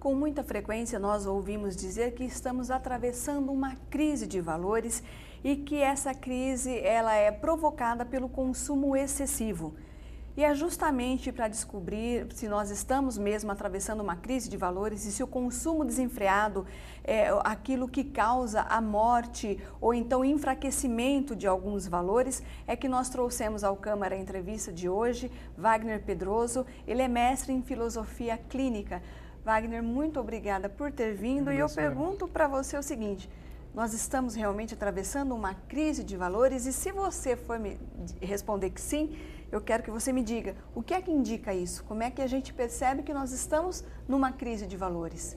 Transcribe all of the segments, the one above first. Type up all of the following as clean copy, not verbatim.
Com muita frequência, nós ouvimos dizer que estamos atravessando uma crise de valores e que essa crise ela é provocada pelo consumo excessivo. E é justamente para descobrir se nós estamos mesmo atravessando uma crise de valores e se o consumo desenfreado é aquilo que causa a morte ou então enfraquecimento de alguns valores, é que nós trouxemos ao Câmara a entrevista de hoje, Wagner Pedroso. Ele é mestre em filosofia clínica. Wagner, muito obrigada por ter vindo. E eu pergunto para você o seguinte: nós estamos realmente atravessando uma crise de valores? E se você for me responder que sim, eu quero que você me diga o que é que indica isso? Como é que a gente percebe que nós estamos numa crise de valores?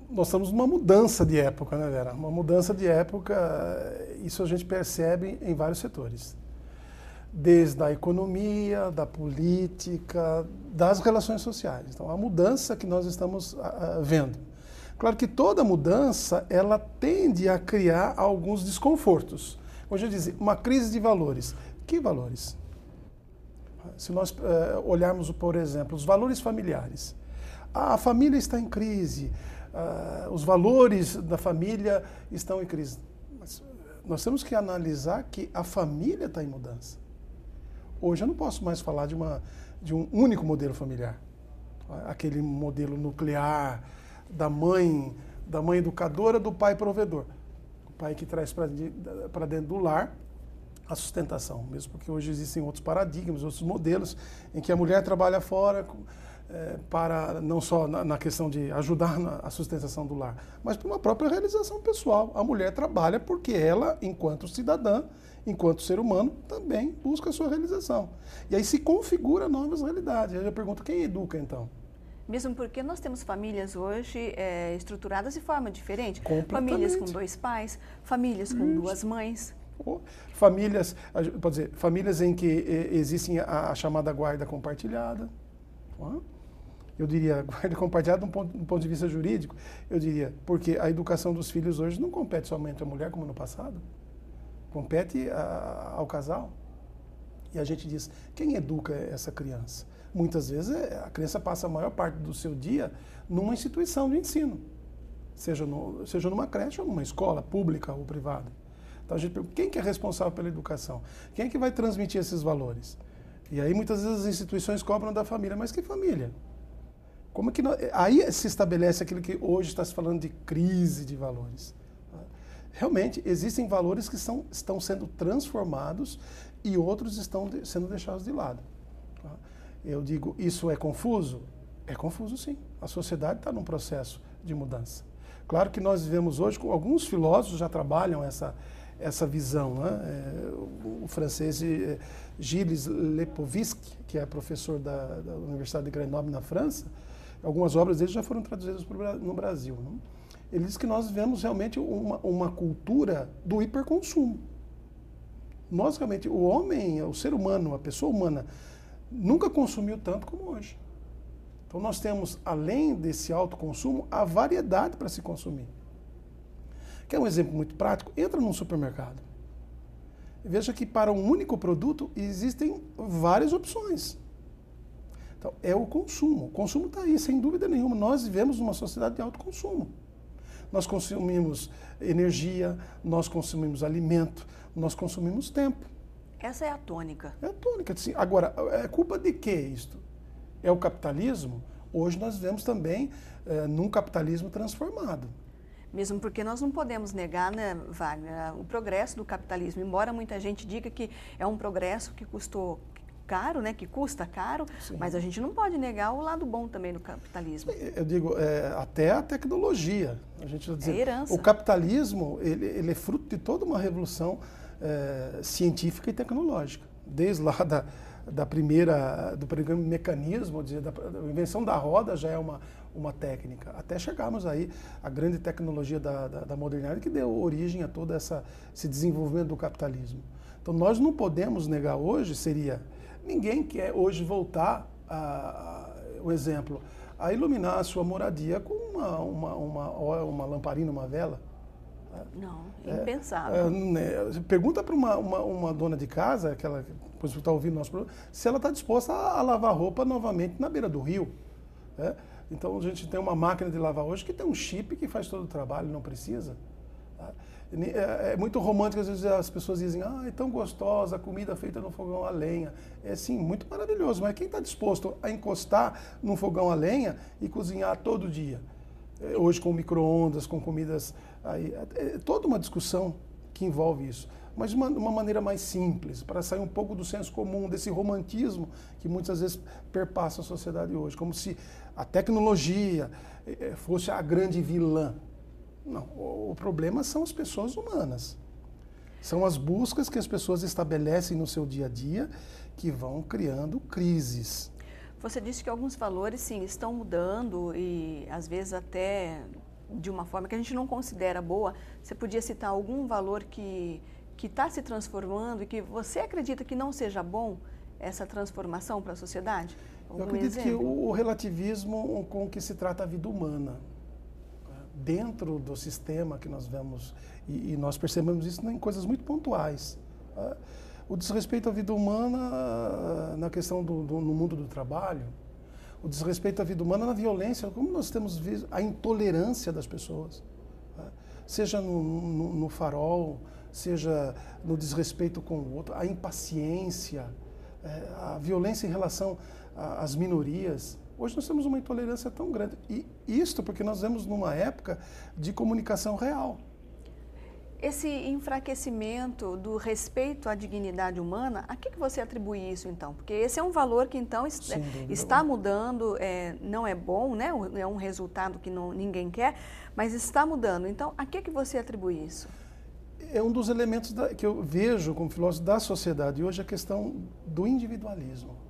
Nós estamos numa mudança de época, né, Vera? Uma mudança de época, isso a gente percebe em vários setores. Desde a economia, da política, das relações sociais. Então, a mudança que nós estamos vendo. Claro que toda mudança, ela tende a criar alguns desconfortos. Hoje eu dizia, uma crise de valores. Que valores? Se nós olharmos, por exemplo, os valores familiares. A família está em crise, os valores da família estão em crise. Mas nós temos que analisar que a família está em mudança. Hoje eu não posso mais falar de um único modelo familiar. Aquele modelo nuclear, da mãe educadora, do pai provedor. O pai que traz para dentro do lar a sustentação, mesmo porque hoje existem outros paradigmas, outros modelos, em que a mulher trabalha fora para não só na questão de ajudar na sustentação do lar, mas para uma própria realização pessoal. A mulher trabalha porque ela, enquanto cidadã, enquanto ser humano, também busca a sua realização. E aí se configura novas realidades. Aí eu pergunto, quem educa então? Mesmo porque nós temos famílias hoje estruturadas de forma diferente. Completamente. Famílias com 2 pais, famílias com 2 mães. Famílias, pode dizer, famílias em que existem a chamada guarda compartilhada. Eu diria, guarda compartilhada do ponto de vista jurídico, eu diria, porque a educação dos filhos hoje não compete somente à mulher como no passado, compete ao casal. E a gente diz, quem educa essa criança? Muitas vezes a criança passa a maior parte do seu dia numa instituição de ensino, seja numa creche ou numa escola pública ou privada. Então a gente pergunta, quem que é responsável pela educação? Quem é que vai transmitir esses valores? E aí muitas vezes as instituições cobram da família, mas que família? Como que aí se estabelece aquilo que hoje está se falando de crise de valores. Realmente existem valores que estão sendo transformados e outros estão sendo deixados de lado. Eu digo, isso é confuso? É confuso, sim. A sociedade está num processo de mudança. Claro que nós vivemos hoje, alguns filósofos já trabalham essa visão, né? O francês Gilles Lipovetsky, que é professor da Universidade de Grenoble, na França, algumas obras dele já foram traduzidas no Brasil. Né? Ele diz que nós vivemos realmente uma cultura do hiperconsumo. Nós realmente, o homem, o ser humano, a pessoa humana, nunca consumiu tanto como hoje. Então nós temos, além desse alto consumo, a variedade para se consumir. Quer um exemplo muito prático? Entra num supermercado. Veja que para um único produto existem várias opções. Então, é o consumo. O consumo está aí, sem dúvida nenhuma. Nós vivemos numa sociedade de alto consumo. Nós consumimos energia, nós consumimos alimento, nós consumimos tempo. Essa é a tônica. É a tônica. Sim. Agora, é culpa de que isto? É o capitalismo? Hoje nós vivemos também num capitalismo transformado. Mesmo porque nós não podemos negar, né, Wagner, o progresso do capitalismo. Embora muita gente diga que é um progresso que custou caro, né, que custa caro, sim, mas a gente não pode negar o lado bom também do capitalismo. Eu digo, até a tecnologia. A gente vai dizer, herança. O capitalismo ele é fruto de toda uma revolução científica e tecnológica. Desde lá do primeiro mecanismo, da invenção da roda já é uma técnica, até chegarmos aí à grande tecnologia da modernidade que deu origem a todo esse desenvolvimento do capitalismo. Então nós não podemos negar hoje, ninguém quer hoje voltar, o exemplo, a iluminar a sua moradia com uma lamparina, uma vela. Não, impensável. Pergunta para uma dona de casa, aquela que está ouvindo nosso programa, se ela está disposta a lavar roupa novamente na beira do rio. Então a gente tem uma máquina de lavar hoje que tem um chip que faz todo o trabalho, não precisa. Tá? É muito romântico, às vezes as pessoas dizem, é tão gostosa a comida feita no fogão a lenha. É sim, muito maravilhoso, mas quem está disposto a encostar num fogão a lenha e cozinhar todo dia? Hoje com micro-ondas, com comidas, é toda uma discussão que envolve isso. Mas de uma maneira mais simples, para sair um pouco do senso comum, desse romantismo que muitas vezes perpassa a sociedade hoje, como se a tecnologia fosse a grande vilã. Não, o problema são as pessoas humanas. São as buscas que as pessoas estabelecem no seu dia a dia que vão criando crises. Você disse que alguns valores, sim, estão mudando e às vezes até de uma forma que a gente não considera boa. Você podia citar algum valor que está se transformando e que você acredita que não seja bom essa transformação para a sociedade? Eu acredito que o relativismo com que se trata a vida humana, dentro do sistema que nós vemos, e nós percebemos isso em coisas muito pontuais. O desrespeito à vida humana na questão no mundo do trabalho, o desrespeito à vida humana na violência, como nós temos visto a intolerância das pessoas, seja no farol, seja no desrespeito com o outro, a impaciência, a violência em relação às minorias. Hoje nós temos uma intolerância tão grande. E isto porque nós vemos numa época de comunicação real. Esse enfraquecimento do respeito à dignidade humana, a que você atribui isso então? Porque esse é um valor que então está mudando, não é bom, né? É um resultado que ninguém quer, mas está mudando. Então, a que você atribui isso? É um dos elementos que eu vejo como filósofo da sociedade hoje, a questão do individualismo.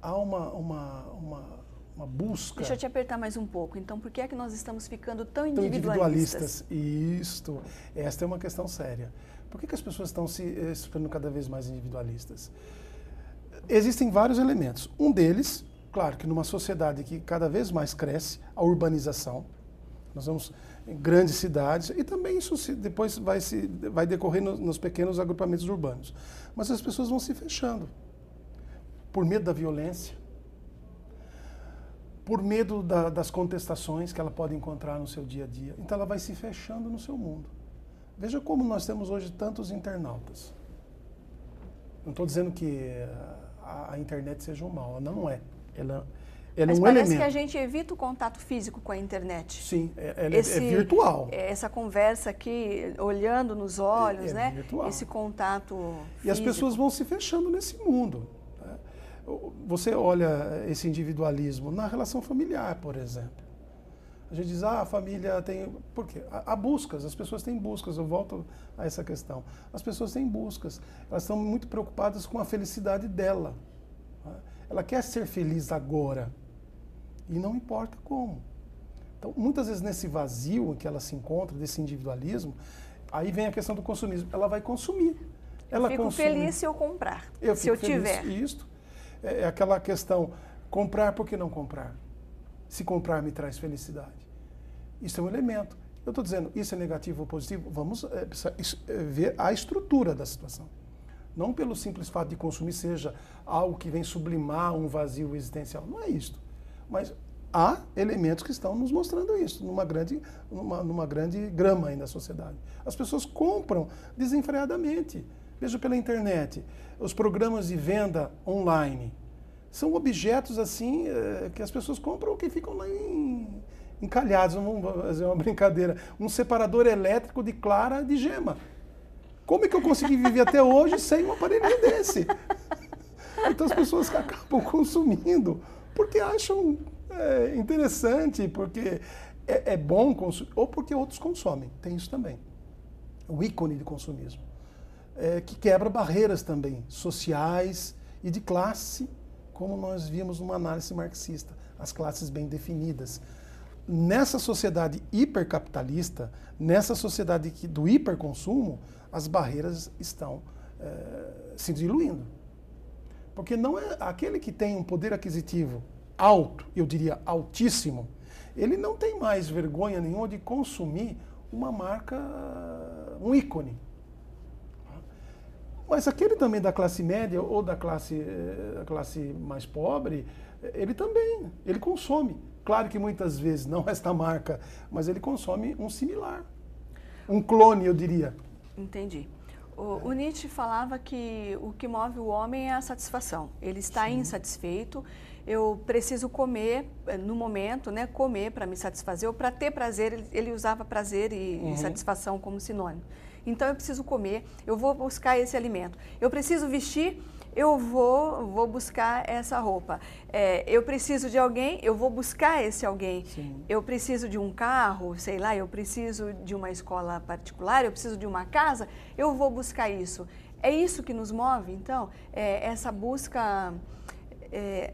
Há uma busca... Deixa eu te apertar mais um pouco. Então, por que é que nós estamos ficando tão individualistas? Esta é uma questão séria. Por que as pessoas estão se tornando cada vez mais individualistas? Existem vários elementos. Um deles, claro, que numa sociedade que cada vez mais cresce, a urbanização. Nós vamos em grandes cidades e também isso depois vai decorrer nos pequenos agrupamentos urbanos. Mas as pessoas vão se fechando. Por medo da violência, por medo das contestações que ela pode encontrar no seu dia a dia. Então ela vai se fechando no seu mundo. Veja como nós temos hoje tantos internautas. Não estou dizendo que a internet seja um mal, ela não é. Ela é um elemento. Mas parece que a gente evita o contato físico com a internet. Sim, ela é virtual. Essa conversa aqui, olhando nos olhos, né? Virtual. Esse contato físico. E as pessoas vão se fechando nesse mundo. Você olha esse individualismo na relação familiar, por exemplo. A gente diz, a família tem... Por quê? Há buscas, as pessoas têm buscas, eu volto a essa questão. As pessoas têm buscas, elas estão muito preocupadas com a felicidade dela. Ela quer ser feliz agora, e não importa como. Então, muitas vezes nesse vazio em que ela se encontra, desse individualismo, aí vem a questão do consumismo. Ela vai consumir. Eu fico feliz se eu comprar, se eu tiver. Isto. É aquela questão, comprar, por que não comprar? Se comprar me traz felicidade. Isso é um elemento. Eu estou dizendo, isso é negativo ou positivo? Vamos ver a estrutura da situação. Não pelo simples fato de consumir seja algo que vem sublimar um vazio existencial. Não é isto. Mas há elementos que estão nos mostrando isso, numa grande grama aí na sociedade. As pessoas compram desenfreadamente. Veja pela internet, os programas de venda online são objetos assim que as pessoas compram que ficam lá encalhados, vamos fazer uma brincadeira, um separador elétrico de clara de gema. Como é que eu consegui viver até hoje sem um aparelhinho desse? Então as pessoas acabam consumindo porque acham interessante, porque é bom consumir, ou porque outros consomem, tem isso também. O ícone de consumismo. Que quebra barreiras também, sociais e de classe, como nós vimos numa análise marxista, as classes bem definidas. Nessa sociedade hipercapitalista, nessa sociedade do hiperconsumo, as barreiras estão se diluindo. Porque não é aquele que tem um poder aquisitivo alto, eu diria altíssimo, ele não tem mais vergonha nenhuma de consumir uma marca, um ícone. Mas aquele também da classe média ou da classe mais pobre, ele consome. Claro que muitas vezes não esta marca, mas ele consome um similar. Um clone, eu diria. Entendi. O Nietzsche falava que o que move o homem é a satisfação. Ele está insatisfeito, eu preciso comer no momento, né, comer para me satisfazer, ou para ter prazer, ele usava prazer e satisfação como sinônimo. Então eu preciso comer, eu vou buscar esse alimento. Eu preciso vestir, eu vou buscar essa roupa. Eu preciso de alguém, eu vou buscar esse alguém. Sim. Eu preciso de um carro, sei lá, eu preciso de uma escola particular, eu preciso de uma casa, eu vou buscar isso. É isso que nos move, então, essa busca,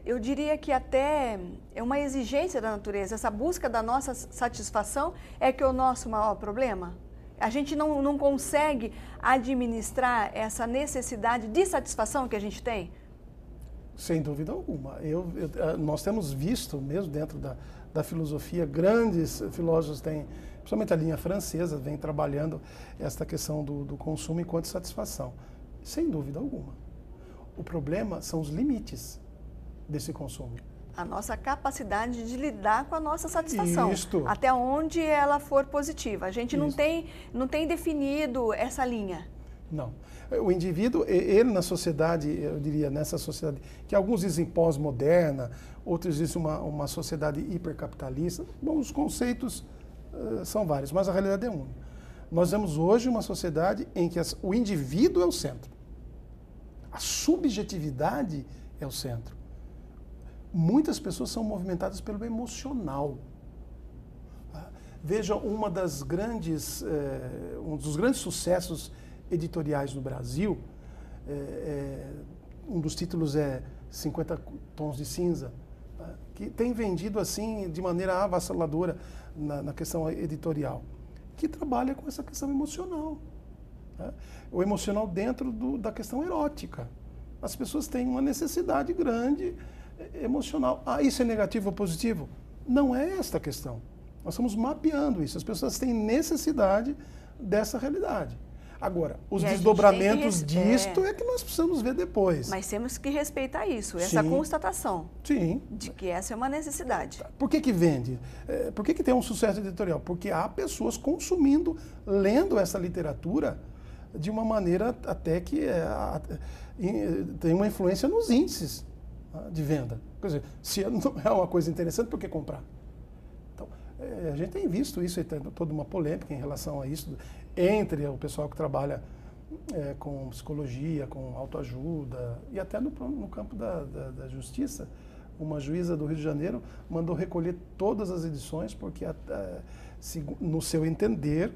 eu diria que até é uma exigência da natureza, essa busca da nossa satisfação é que é o nosso maior problema. A gente não consegue administrar essa necessidade de satisfação que a gente tem? Sem dúvida alguma. Nós temos visto, mesmo dentro da filosofia, grandes filósofos têm, principalmente a linha francesa, vem trabalhando esta questão do consumo enquanto satisfação. Sem dúvida alguma. O problema são os limites desse consumo. A nossa capacidade de lidar com a nossa satisfação, Isto. até onde ela for positiva. A gente não tem definido essa linha. Não. O indivíduo, ele na sociedade, eu diria, nessa sociedade, que alguns dizem pós-moderna, outros dizem uma sociedade hipercapitalista. Bom, os conceitos são vários, mas a realidade é uma. Nós vemos hoje uma sociedade em que o indivíduo é o centro. A subjetividade é o centro. Muitas pessoas são movimentadas pelo emocional. Veja, um dos grandes sucessos editoriais no Brasil, um dos títulos é 50 Tons de Cinza, que tem vendido assim de maneira avassaladora na questão editorial, que trabalha com essa questão emocional. O emocional dentro da questão erótica. As pessoas têm uma necessidade grande emocional. Isso é negativo ou positivo? Não é esta a questão. Nós estamos mapeando isso. As pessoas têm necessidade dessa realidade. Agora, os desdobramentos disto é que nós precisamos ver depois. Mas temos que respeitar isso, essa constatação. Sim. De que essa é uma necessidade. Por que vende? Por que tem um sucesso editorial? Porque há pessoas consumindo, lendo essa literatura de uma maneira até que tem uma influência nos índices de venda. Quer dizer, se não é uma coisa interessante, por que comprar? Então, a gente tem visto isso, tem toda uma polêmica em relação a isso, entre o pessoal que trabalha com psicologia, com autoajuda, e até no campo da justiça. Uma juíza do Rio de Janeiro mandou recolher todas as edições, porque, no seu entender,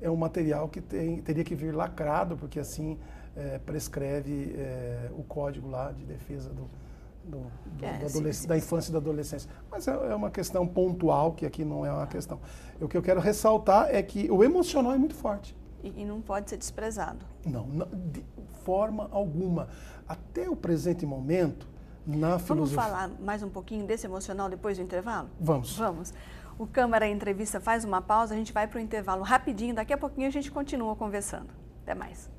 é um material que teria que vir lacrado, porque assim prescreve o código lá de defesa da infância e da adolescência. Mas é uma questão pontual, que aqui não é uma questão. O que eu quero ressaltar é que o emocional é muito forte. E não pode ser desprezado. Não, de forma alguma. Até o presente momento, na filosofia... Vamos falar mais um pouquinho desse emocional depois do intervalo? Vamos. Vamos. O Câmara Entrevista faz uma pausa, a gente vai para o intervalo rapidinho, daqui a pouquinho a gente continua conversando. Até mais.